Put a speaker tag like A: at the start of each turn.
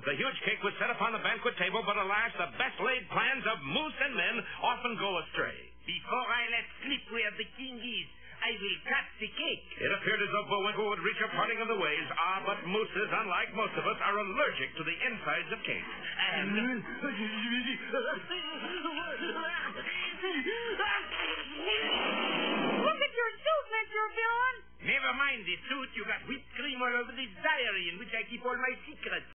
A: The huge cake was set upon the banquet table, but alas, the best-laid plans of moose and men often go astray.
B: Before I let slip where the king is, I will cut the cake.
A: It appeared as though Bullwinkle would reach a parting of the ways. But mooses, unlike most of us, are allergic to the insides of cakes. And...
C: Look at your suit, Mr. Villain.
B: Never mind the suit. You got whipped cream all over this diary in which I keep all my secrets.